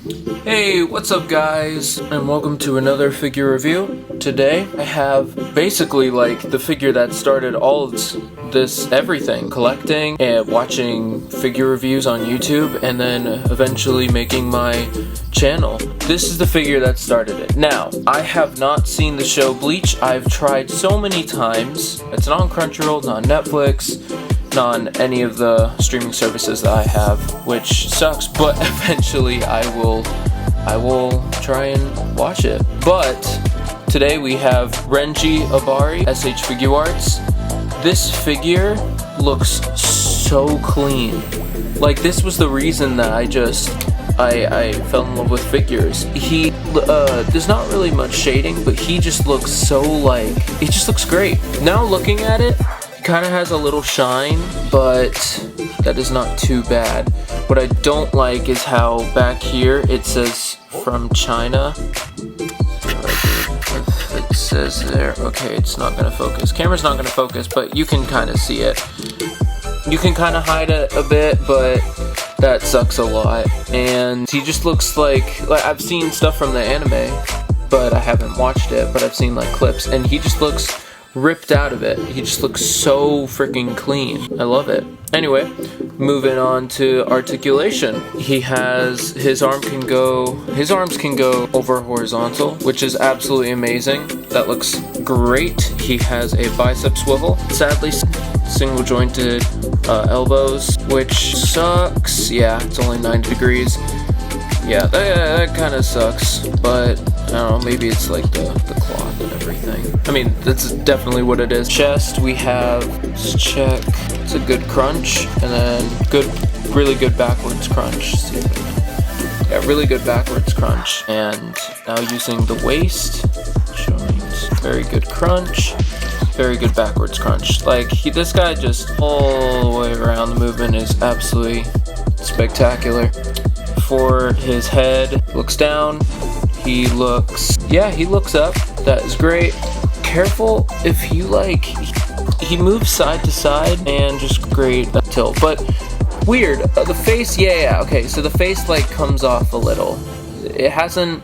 Hey, what's up guys, and welcome to another figure review. Today I have basically like the figure that started all of this everything, collecting and watching figure reviews on YouTube and then eventually making my channel. This is the figure that started it. Now, I have not seen the show Bleach. I've tried so many times. It's not on Crunchyroll, not on Netflix, not on any of the streaming services that I have, which sucks, but eventually I will try and watch it. But today we have Renji Abarai, SHFiguarts. This figure looks so clean. Like, this was the reason that I fell in love with figures. He there's not really much shading, but he just looks so like, he just looks great. Now looking at it, it kind of has a little shine, but that is not too bad. What I don't like is how back here it says from China. It says there, okay, it's not gonna focus. Camera's not gonna focus, but you can kind of see it. You can kind of hide it a bit, but that sucks a lot. And he just looks like I've seen stuff from the anime, but I haven't watched it, but I've seen like clips, and he just looks ripped out of it. He just looks so freaking clean. I love it. Anyway, moving on to articulation. He has, his arms can go over horizontal, which is absolutely amazing. That looks great. He has a bicep swivel. Sadly, single jointed elbows, which sucks. Yeah, it's only 90 degrees. Yeah, that kind of sucks, but I don't know, maybe it's like the cloth and everything. I mean, that's definitely what it is. Chest, we have, let's check, it's a good crunch, and then really good backwards crunch. Yeah, really good backwards crunch. And now using the waist, joint, very good crunch, very good backwards crunch. Like, this guy just all the way around, the movement is absolutely spectacular. For his head, looks down, he looks up, that is great. Careful if he he moves side to side and just great tilt, but weird. The face, yeah, okay, so the face like comes off a little. It hasn't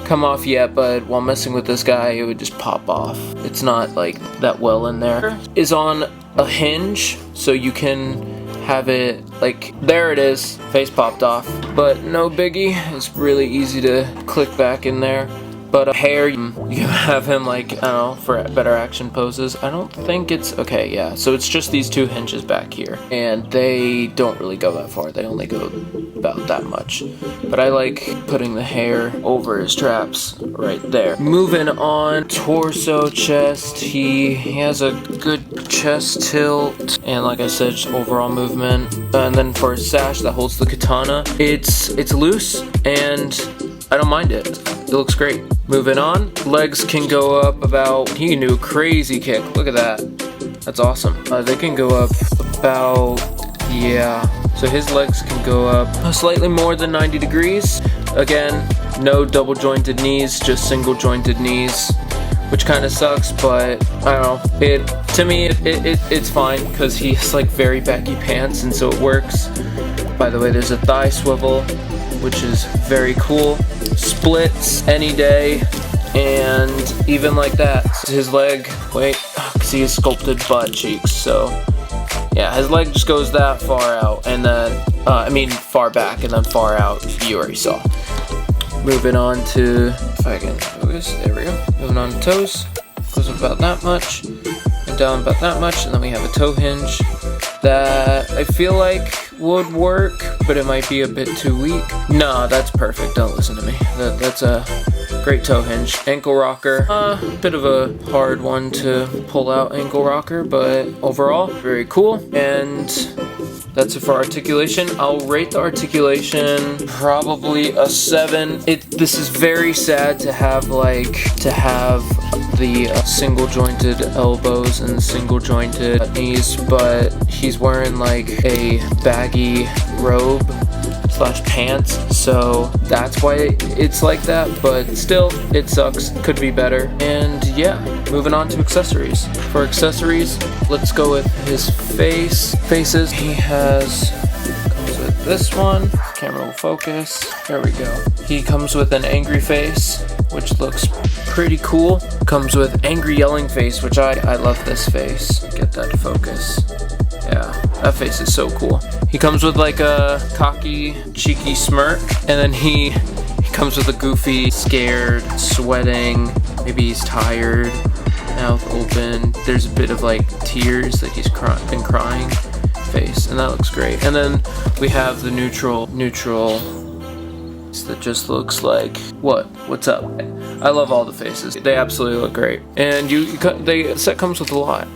come off yet, but while messing with this guy, it would just pop off. It's not like that well in there. Is on a hinge, so you can have it like, there it is, face popped off, but no biggie. It's really easy to click back in there. But hair, you have him like, I don't know, for better action poses. I don't think it's, okay, yeah, so it's just these two hinges back here, and they don't really go that far. They only go about that much, but I like putting the hair over his traps right there. Moving on, torso, chest, he has a good chest tilt, and like I said, just overall movement. And then for his sash that holds the katana, it's loose, and I don't mind it. It looks great. Moving on, legs can go up about, he can do a crazy kick. Look at that. That's awesome. They can go up about, yeah. So his legs can go up slightly more than 90 degrees. Again, no double jointed knees, just single jointed knees, which kind of sucks, but I don't know. To me, it's fine because he has like very baggy pants, and so it works. By the way, there's a thigh swivel, which is very cool. Splits any day, and even like that. His leg, wait, because he has sculpted butt cheeks, so yeah, his leg just goes that far out, and then, far back, and then far out, you already saw. Moving on to, if I can focus, there we go. Moving on to toes, goes up about that much, and down about that much, and then we have a toe hinge that I feel like would work, but it might be a bit too weak. No, that's perfect, don't listen to me. That's a great toe hinge. Ankle rocker, bit of a hard one to pull out, ankle rocker, but overall, very cool. And that's it for articulation. I'll rate the articulation probably a 7. This is very sad to have the single jointed elbows and single jointed knees, but he's wearing like a baggy robe / pants, so that's why it's like that, but still, it sucks. Could be better. And yeah, moving on to accessories. For accessories, let's go with his faces. He comes with this one, camera will focus. There we go. He comes with an angry face, which looks pretty cool. Comes with angry yelling face, which I love this face. Get that to focus. Yeah, that face is so cool. He comes with like a cocky, cheeky smirk, and then he comes with a goofy, scared, sweating, maybe he's tired, mouth open. There's a bit of like tears, like he's been crying face, and that looks great. And then we have the neutral that just looks like, what's up? I love all the faces. They absolutely look great. And the set comes with a lot.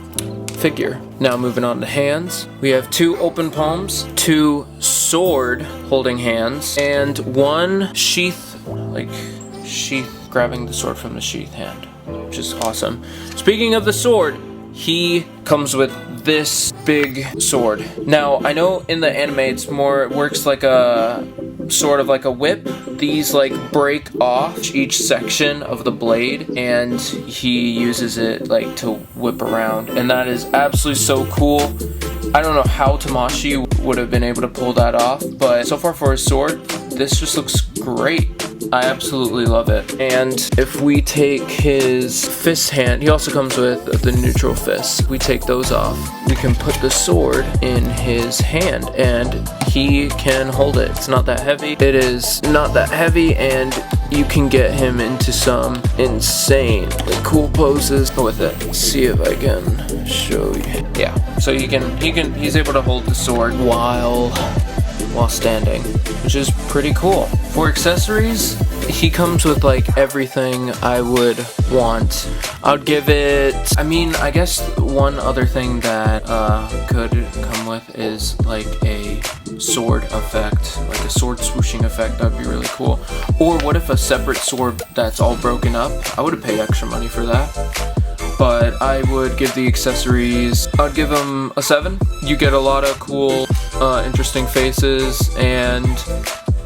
Figure. Now moving on to hands. We have 2 open palms, 2 sword holding hands, and 1 sheath grabbing the sword from the sheath hand, which is awesome. Speaking of the sword, he comes with this big sword. Now, I know in the anime it works like a sort of like a whip. These like break off each section of the blade, and he uses it like to whip around, and that is absolutely so cool. I don't know how Tamashii would have been able to pull that off, but so far for his sword, this just looks great. I absolutely love it. And if we take his fist hand, he also comes with the neutral fist. We take those off. We can put the sword in his hand and he can hold it. It's not that heavy. It is not that heavy, and you can get him into some insane cool poses with it. Let's see if I can show you. Yeah, so he's able to hold the sword while standing, which is pretty cool. For accessories, he comes with like everything I would want. I would give it, I guess one other thing that could come with is like a sword effect, like a sword swooshing effect. That'd be really cool. Or what if a separate sword that's all broken up? I would pay extra money for that. But I would give the accessories, I'd give them a 7. You get a lot of cool, interesting faces and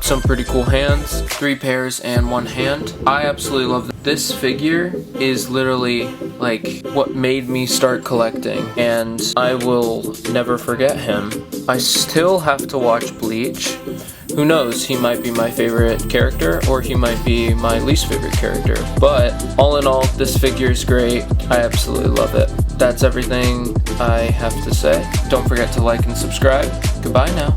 some pretty cool hands. 3 pairs and 1 hand. I absolutely love this. This figure is literally like what made me start collecting, and I will never forget him. I still have to watch Bleach. Who knows, he might be my favorite character, or he might be my least favorite character. But all in all, this figure is great. I absolutely love it. That's everything I have to say. Don't forget to like and subscribe. Goodbye now.